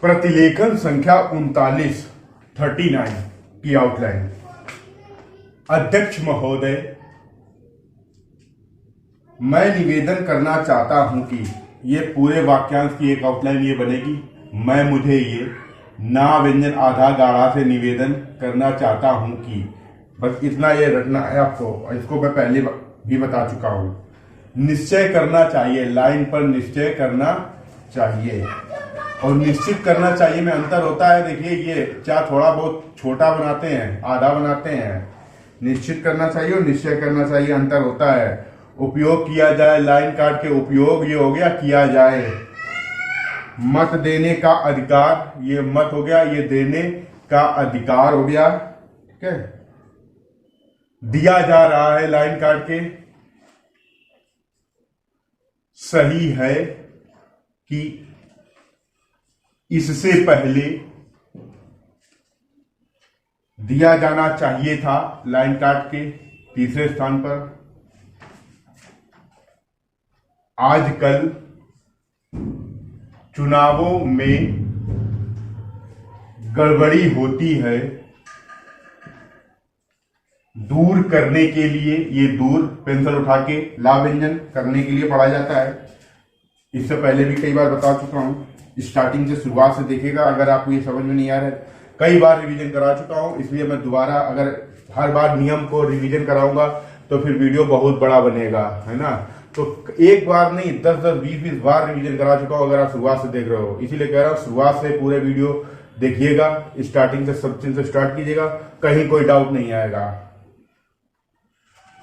प्रतिलेखन संख्या 39 की आउटलाइन। अध्यक्ष महोदय, मैं निवेदन करना चाहता हूं कि ये पूरे वाक्यांश की एक आउटलाइन ये बनेगी। मुझे ये ना व्यंजन आधा गाढ़ा से निवेदन करना चाहता हूं कि, बस इतना ये रटना है आपको। इसको मैं पहले भी बता चुका हूं। निश्चय करना चाहिए, लाइन पर निश्चय करना चाहिए और निश्चित करना चाहिए में अंतर होता है। देखिए, ये क्या थोड़ा बहुत छोटा बनाते हैं, आधा बनाते हैं। निश्चित करना चाहिए और निश्चय करना चाहिए, अंतर होता है। उपयोग किया जाए, लाइन काट के उपयोग ये हो गया किया जाए। मत देने का अधिकार, ये मत हो गया, ये देने का अधिकार हो गया। ठीक है, दिया जा रहा है, लाइन काट के सही है कि इससे पहले दिया जाना चाहिए था, लाइन काट के तीसरे स्थान पर। आजकल चुनावों में गड़बड़ी होती है, दूर करने के लिए, ये दूर पेंसिल उठा के ला व्यंजन करने के लिए पढ़ा जाता है। इससे पहले भी कई बार बता चुका हूं, स्टार्टिंग से शुरुआत से देखिएगा। अगर आपको ये समझ में नहीं आ रहा है, कई बार रिवीजन करा चुका हूं, इसलिए मैं दोबारा अगर हर बार नियम को रिवीजन कराऊंगा तो फिर वीडियो बहुत बड़ा बनेगा, है ना। तो एक बार नहीं, 10-10, 20-20 बार रिवीजन करा चुका हूं अगर आप शुरुआत से देख रहे हो। इसीलिए कह रहा हूं, शुरुआत से पूरे वीडियो देखिएगा, स्टार्टिंग से सब चीज से स्टार्ट कीजिएगा, कहीं कोई डाउट नहीं आएगा।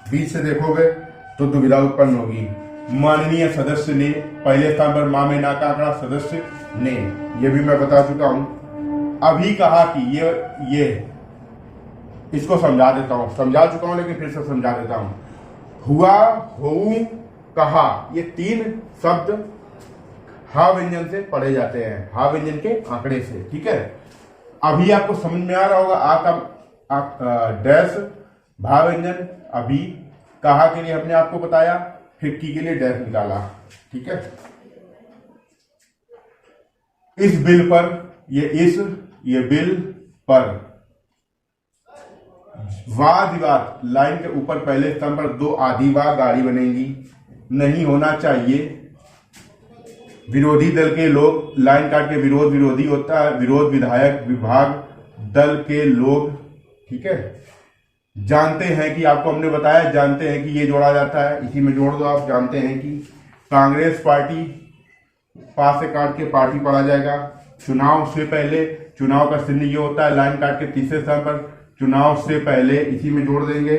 बीच से देखोगे तो दुविधा उत्पन्न होगी। माननीय सदस्य ने, पहले स्थान पर मां में ना का आंकड़ा, सदस्य ने, ये भी मैं बता चुका हूं। अभी कहा कि ये इसको समझा देता हूं, समझा चुका हूं लेकिन फिर से समझा देता हूं। हुआ, होऊं, कहा, ये तीन शब्द हा व्यंजन से पढ़े जाते हैं, हा व्यंजन के आंकड़े से। ठीक है, अभी आपको समझ में आ रहा होगा। आ का डैश भा व्यंजन, अभी कहा के लिए हमने आपको बताया, फिर की के लिए डैश निकाला। ठीक है, इस बिल पर, ये बिल पर वाद विवाद, लाइन के ऊपर पहले स्तंभ पर दो आधी वाद गाड़ी बनेगी, नहीं होना चाहिए। विरोधी दल के लोग, लाइन काट के विरोध विरोधी होता है, विरोध विधायक विभाग दल के लोग। ठीक है, जानते हैं कि, आपको हमने बताया, जानते हैं कि ये जोड़ा जाता है, इसी में जोड़ दो आप। जानते हैं कि कांग्रेस पार्टी, पास से काट के पार्टी पढ़ा जाएगा। चुनाव से पहले, चुनाव का चिन्ह ये होता है, लाइन काट के तीसरे स्थान पर चुनाव से पहले, इसी में जोड़ देंगे।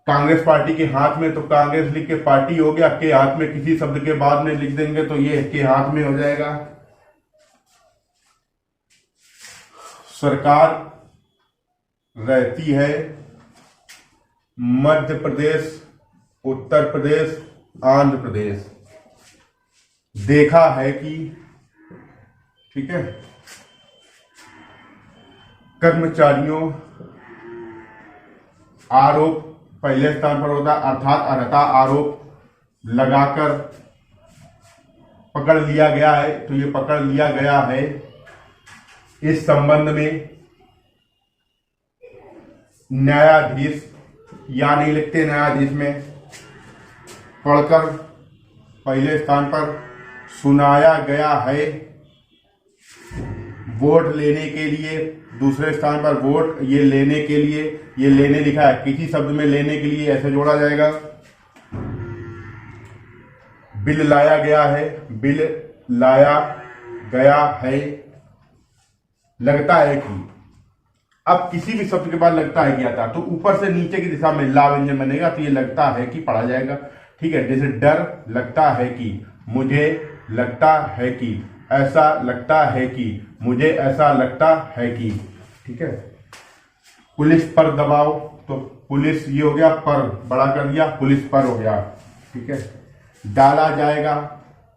कांग्रेस पार्टी के हाथ में, तो कांग्रेस लिख के पार्टी हो गया, के हाथ में किसी शब्द के बाद में लिख देंगे तो ये के हाथ में हो जाएगा। सरकार रहती है मध्य प्रदेश, उत्तर प्रदेश, आंध्र प्रदेश। देखा है कि, ठीक है, कर्मचारियों, आरोप पहले स्थान पर होता, अर्थात अर्हता आरोप लगाकर पकड़ लिया गया है, तो ये पकड़ लिया गया है। इस संबंध में न्यायाधीश, या नहीं लिखते न्यायाधीश में, पढ़कर पहले स्थान पर सुनाया गया है। वोट लेने के लिए दूसरे स्थान पर, वोट ये लेने के लिए, ये लेने लिखा है, किसी शब्द में लेने के लिए ऐसे जोड़ा जाएगा। बिल लाया गया है, बिल लाया गया है। लगता है कि, अब किसी भी शब्द के बाद लगता है कि आता, तो ऊपर से नीचे की दिशा में ला व्यंजन बनेगा, तो ये लगता है कि पढ़ा जाएगा। ठीक है, जैसे डर लगता है कि, मुझे लगता है कि, ऐसा लगता है कि, मुझे ऐसा लगता है कि। ठीक है, पुलिस पर दबाव, तो पुलिस ये हो गया, पर बड़ा कर दिया, पुलिस पर हो गया। ठीक है, डाला जाएगा,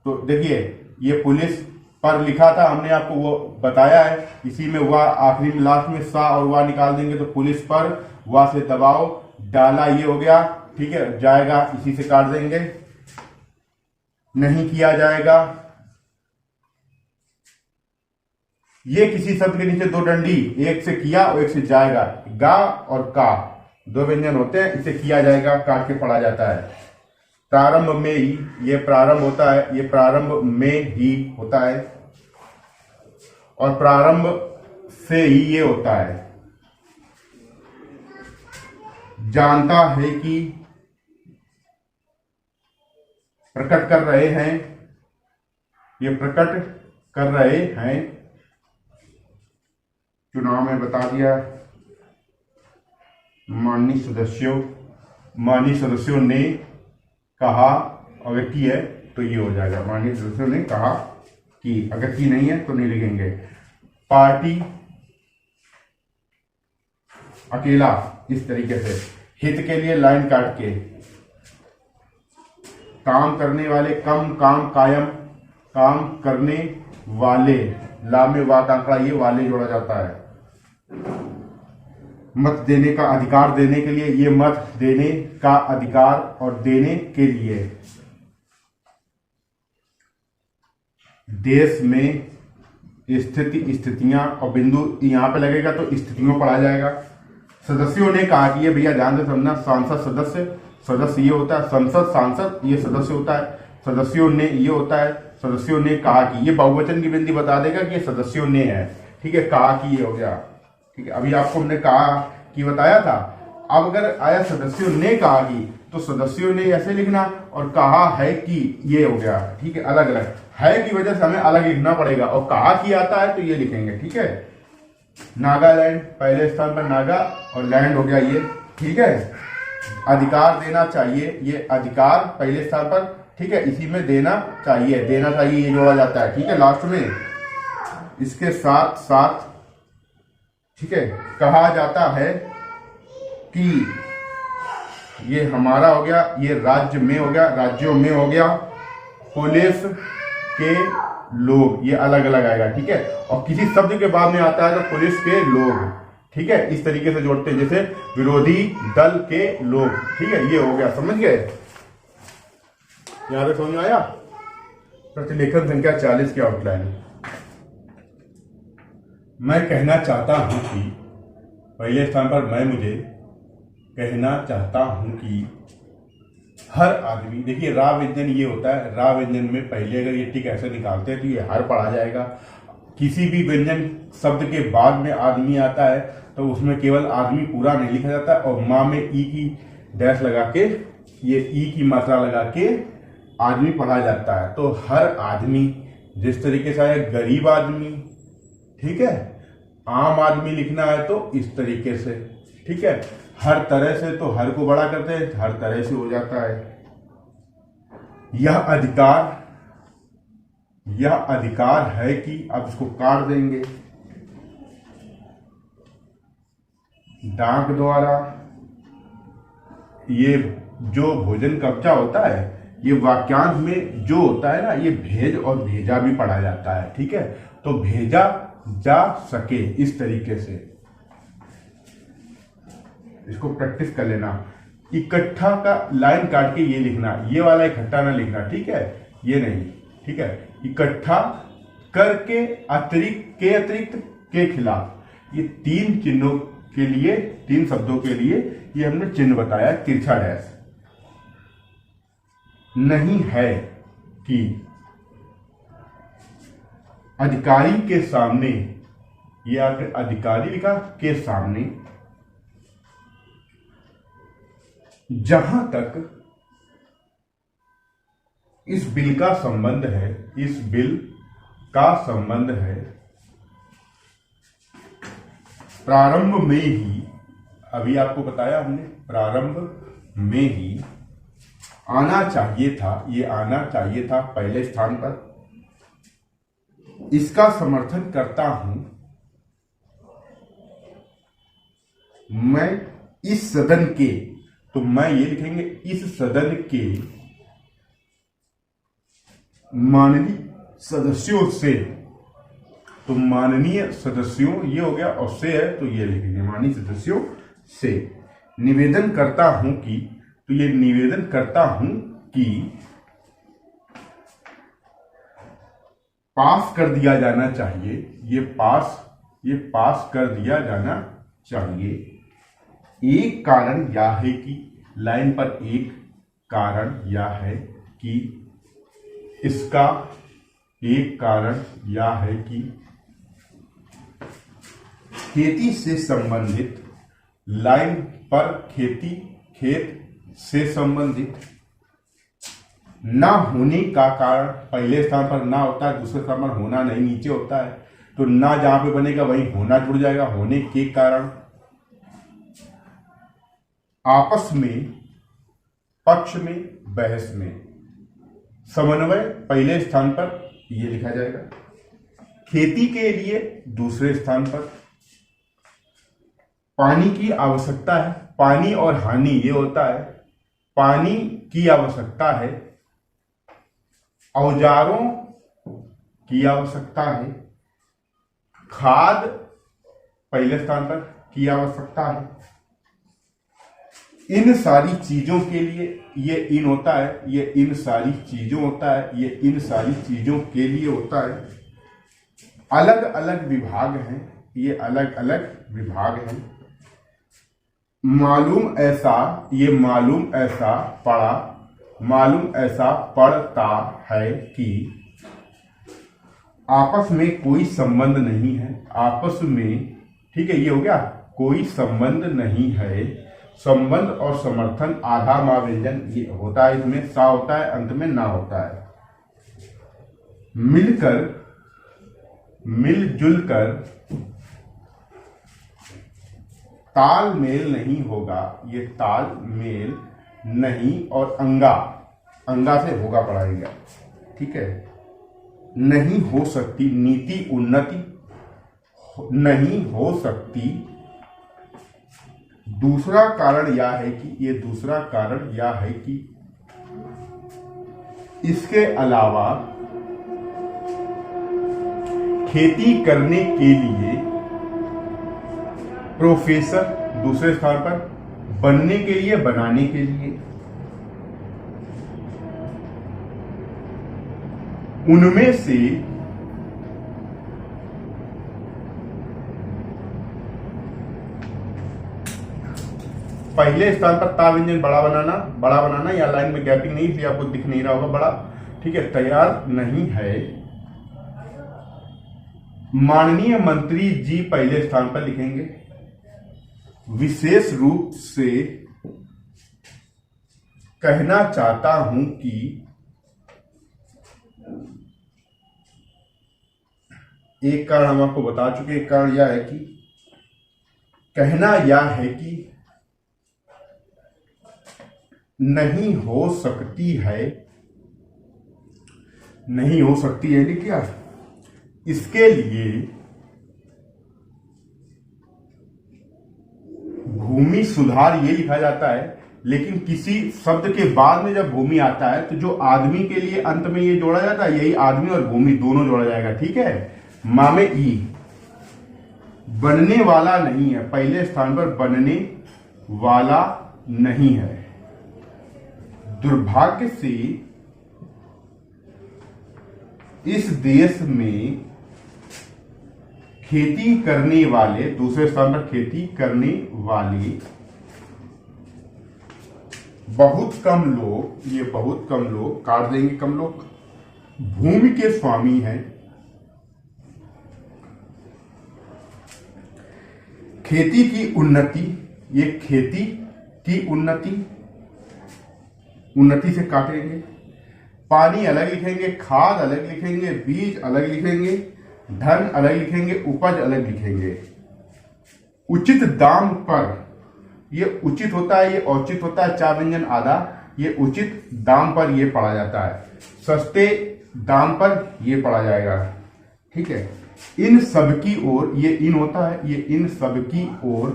तो देखिए ये पुलिस पर लिखा था, हमने आपको वो बताया है, इसी में हुआ आखिरी में लास्ट में सा और वाह निकाल देंगे, तो पुलिस पर, वाह से दबाव, डाला ये हो गया। ठीक है, जाएगा इसी से काट देंगे, नहीं किया जाएगा, ये किसी शब्द के नीचे दो डंडी, एक से किया और एक से जाएगा। गा और का दो व्यंजन होते हैं, इसे किया जाएगा काट के पढ़ा जाता है। प्रारंभ में ही, ये प्रारंभ होता है, ये प्रारंभ में ही होता है, और प्रारंभ से ही ये होता है। जानता है कि, प्रकट कर रहे हैं, ये प्रकट कर रहे हैं। चुनाव में बता दिया। माननीय सदस्यों ने कहा, अगर की है तो ये हो जाएगा। माननीय सदस्यों ने कहा कि, अगर की नहीं है तो नहीं लिखेंगे। पार्टी अकेला, इस तरीके से। हित के लिए लाइन काट के। काम करने वाले, कम, काम, कायम, काम करने वाले, ला में वा का आंकड़ा, ये वाले जोड़ा जाता है। मत देने का अधिकार, देने के लिए, ये मत देने का अधिकार और देने के लिए। देश में स्थिति, स्थितियां, और बिंदु यहां पे लगेगा तो स्थितियों पढ़ा जाएगा। सदस्यों ने कहा कि, ये भैया ध्यान से समझना, सांसद सदस्य, सदस्य ये होता है, संसद सांसद ये सदस्य होता है, सदस्यों ने ये होता है। सदस्यों ने कहा कि, ये बहुवचन की बिंदी बता देगा कि ये सदस्यों ने है, ठीक है। कहा कि ये हो गया, ठीक है। अभी आपको हमने कहा कि बताया था। अब अगर आया सदस्यों ने कहा कि, तो सदस्यों ने ऐसे लिखना, और कहा है कि ये हो गया, ठीक है। अलग अलग है की वजह से हमें अलग लिखना पड़ेगा, और कहा कि आता है तो ये लिखेंगे, ठीक है। नागालैंड पहले स्थान पर, नागा और लैंड हो गया ये, ठीक है। अधिकार देना चाहिए, ये अधिकार पहले स्थान पर, ठीक है। इसी में देना चाहिए, देना चाहिए ये जोड़ा जाता है, ठीक है। लास्ट में इसके साथ साथ, ठीक है, कहा जाता है कि, ये हमारा हो गया, ये राज्य में हो गया, राज्यों में हो गया। पुलिस के लोग, ये अलग अलग आएगा, ठीक है। और किसी शब्द के बाद में आता है तो पुलिस के लोग, ठीक है। इस तरीके से जोड़ते हैं, जैसे विरोधी दल के लोग, ठीक है। ये हो गया, समझ गए? यहां तक समझ में आया? प्रतिलेखन संख्या 40 की आउटलाइन। मैं कहना चाहता हूं कि, पहले स्थान पर मैं, मुझे कहना चाहता हूं कि हर आदमी, देखिए रा व्यंजन ये होता है, रा व्यंजन में पहले अगर ये टिक ऐसे निकालते हैं तो ये हर पढ़ा जाएगा। किसी भी व्यंजन शब्द के बाद में आदमी आता है तो उसमें केवल आदमी पूरा नहीं लिखा जाता, और माँ में ई की डैश लगा के, ये ई की मात्रा लगा के आदमी पढ़ा जाता है। तो हर आदमी, जिस तरीके से आया गरीब आदमी, ठीक है। आम आदमी लिखना है तो इस तरीके से, ठीक है। हर तरह से तो हर को बड़ा करते हैं, हर तरह से हो जाता है। यह अधिकार है कि, अब इसको काट देंगे। डाक द्वारा, ये जो भोजन कब्जा होता है, ये वाक्यांश में जो होता है ना, ये भेज और भेजा भी पढ़ा जाता है, ठीक है। तो भेजा जा सके, इस तरीके से इसको प्रैक्टिस कर लेना। इकट्ठा का लाइन काट के ये लिखना, ये वाला इकट्ठा ना लिखना, ठीक है, ये नहीं, ठीक है। इकट्ठा करके, अतिरिक्त के खिलाफ, ये तीन चिन्हों के लिए, तीन शब्दों के लिए ये हमने चिन्ह बताया, तिरछा डैश। नहीं है कि, अधिकारी के सामने, ये आकर अधिकारी लिखा के सामने। जहां तक इस बिल का संबंध है, इस बिल का संबंध है, प्रारंभ में ही, अभी आपको बताया हमने, प्रारंभ में ही आना चाहिए था, ये आना चाहिए था पहले स्थान पर। इसका समर्थन करता हूं मैं, इस सदन के, तो मैं ये लिखेंगे इस सदन के माननीय सदस्यों से, तो माननीय सदस्यों ये हो गया, और से है तो ये लिखेंगे माननीय सदस्यों से। निवेदन करता हूं कि, तो ये निवेदन करता हूं कि पास कर दिया जाना चाहिए, ये पास कर दिया जाना चाहिए। एक कारण यह है कि लाइन पर एक कारण यह है कि इसका एक कारण यह है कि खेती से संबंधित लाइन पर खेत से संबंधित ना होने का कारण पहले स्थान पर ना होता है, दूसरे स्थान पर होना नहीं नीचे होता है, तो ना जहां पे बनेगा वहीं होना जुड़ जाएगा। होने के कारण आपस में, पक्ष में, बहस में, समन्वय पहले स्थान पर ये लिखा जाएगा। खेती के लिए दूसरे स्थान पर। पानी की आवश्यकता है, पानी और हानि ये होता है। पानी की आवश्यकता है, औजारों की आवश्यकता है, खाद पहले स्थान पर की आवश्यकता है। इन सारी चीजों के लिए ये इन होता है, ये इन सारी चीजों होता है, ये इन सारी चीजों के लिए होता है। अलग अलग विभाग हैं, ये अलग अलग विभाग हैं। मालूम ऐसा, ये मालूम ऐसा पड़ा, मालूम ऐसा पड़ता है कि आपस में कोई संबंध नहीं है। आपस में, ठीक है, ये हो गया, कोई संबंध नहीं है। संबंध और समर्थन आधा मां व्यंजन ये होता है, इसमें सा होता है, अंत में ना होता है। मिलकर, मिलजुल कर, तालमेल नहीं होगा, ये तालमेल नहीं, और अंगा से होगा पढ़ाएगा, ठीक है। नहीं हो सकती नीति उन्नति, नहीं हो सकती। दूसरा कारण यह है कि, ये दूसरा कारण यह है कि इसके अलावा खेती करने के लिए प्रोफेसर दूसरे स्थान पर, बनने के लिए, बनाने के लिए। उनमें से पहले स्थान पर ता व्यंजन बड़ा बनाना, या लाइन में गैपिंग नहीं, इसलिए आपको दिख नहीं रहा होगा बड़ा, ठीक है। तैयार नहीं है। माननीय मंत्री जी पहले स्थान पर लिखेंगे। विशेष रूप से कहना चाहता हूं कि एक कारण हम आपको बता चुके, एक कारण यह है कि कहना यह है कि नहीं हो सकती है, नहीं हो सकती है, नहीं क्या, इसके लिए भूमि सुधार ये लिखा जाता है। लेकिन किसी शब्द के बाद में जब भूमि आता है तो जो आदमी के लिए अंत में ये जोड़ा जाता है, यही आदमी और भूमि दोनों जोड़ा जाएगा, ठीक है। माँ में ई, बनने वाला नहीं है, पहले स्थान पर बनने वाला नहीं है। दुर्भाग्य से इस देश में खेती करने वाले, दूसरे स्थान पर खेती करने वाले बहुत कम लोग, ये बहुत कम लोग, काट देंगे कम लोग, भूमि के स्वामी हैं। खेती की उन्नति, ये खेती की उन्नति, उन्नति से काटेंगे। पानी अलग लिखेंगे, खाद अलग लिखेंगे, बीज अलग लिखेंगे, धन अलग लिखेंगे, उपज अलग लिखेंगे। उचित दाम पर, ये उचित होता है, ये औचित होता है, चा व्यंजन आधा, ये उचित दाम पर ये पढ़ा जाता है। सस्ते दाम पर ये पढ़ा जाएगा, ठीक है। इन सब की ओर, ये इन होता है, ये इन सब की ओर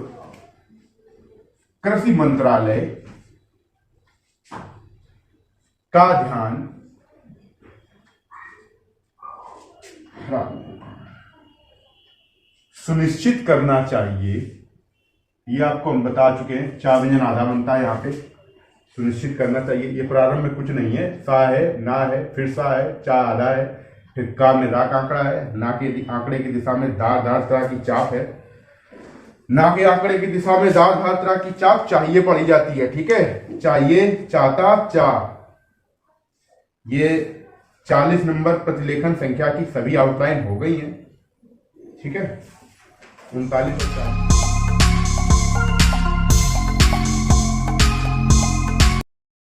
कृषि मंत्रालय का ध्यान सुनिश्चित करना चाहिए। ये आपको हम बता चुके हैं, चा व्यंजन आधा बनता है, यहां पे सुनिश्चित करना चाहिए। ये प्रारंभ में कुछ नहीं है, सा है, ना है, फिर सा है, चा आधा है, फिर का में रा का आंकड़ा है, ना के आंकड़े की दिशा में दार धार तरह की चाप है, ना के आंकड़े की दिशा में दार धार तरह की चाप चाहिए पड़ी जाती है। ठीक है, चाहिए, चाहता, चाह। ये 40 नंबर प्रतिलेखन संख्या की सभी आउटलाइन हो गई हैं। ठीक है, 39 और 40।